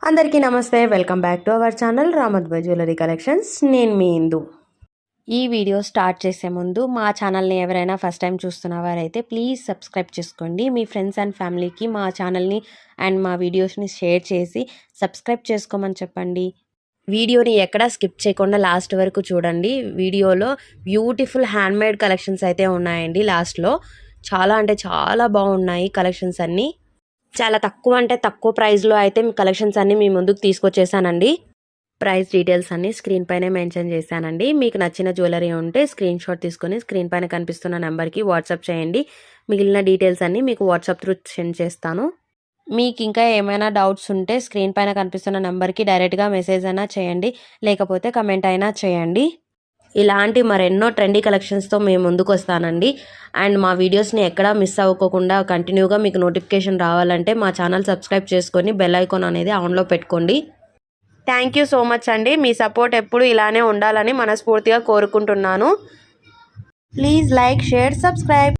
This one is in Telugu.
అందరికీ నమస్తే, welcome back to our channel Ramadbhai jewellery collections. నేను మీ ఇందు. ఈ వీడియో స్టార్ట్ చేసే ముందు మా ఛానల్ని ఎవరైనా ఫస్ట్ టైం చూస్తున్నవారైతే ప్లీజ్ సబ్స్క్రైబ్ చేసుకోండి. మీ ఫ్రెండ్స్ అండ్ ఫ్యామిలీకి మా ఛానల్ని అండ్ మా వీడియోస్ని షేర్ చేసి సబ్స్క్రైబ్ చేసుకోమని చెప్పండి. వీడియోని ఎక్కడా స్కిప్ చేయకుండా లాస్ట్ వరకు చూడండి. వీడియోలో బ్యూటిఫుల్ హ్యాండ్మేడ్ కలెక్షన్స్ అయితే ఉన్నాయండి. లాస్ట్లో చాలా అంటే చాలా బాగున్నాయి కలెక్షన్స్ అన్నీ. చాలా తక్కువ అంటే తక్కువ ప్రైస్లో అయితే మీ కలెక్షన్స్ అన్నీ మీ ముందుకు తీసుకొచ్చేసానండి. ప్రైస్ డీటెయిల్స్ అన్నీ స్క్రీన్ పైనే మెన్షన్ చేశానండి. మీకు నచ్చిన జ్యువెలరీ ఉంటే స్క్రీన్ షాట్ తీసుకొని స్క్రీన్ పైన కనిపిస్తున్న నెంబర్కి వాట్సాప్ చేయండి. మిగిలిన డీటెయిల్స్ అన్నీ మీకు వాట్సాప్ త్రూ సెండ్ చేస్తాను. మీకు ఇంకా ఏమైనా డౌట్స్ ఉంటే స్క్రీన్ పైన కనిపిస్తున్న నెంబర్కి డైరెక్ట్గా మెసేజ్ అయినా చేయండి, లేకపోతే కమెంట్ అయినా చేయండి. ఇలాంటి మరెన్నో ట్రెండీ కలెక్షన్స్తో మేము ముందుకు వస్తానండి. అండ్ మా వీడియోస్ని ఎక్కడా మిస్ అవ్వకుండా కంటిన్యూగా మీకు నోటిఫికేషన్ రావాలంటే మా ఛానల్ సబ్స్క్రైబ్ చేసుకొని బెల్ ఐకాన్ అనేది ఆన్లో పెట్టుకోండి. థ్యాంక్ యూ సో మచ్ అండి. మీ సపోర్ట్ ఎప్పుడు ఇలానే ఉండాలని మనస్ఫూర్తిగా కోరుకుంటున్నాను. Please like, share, subscribe.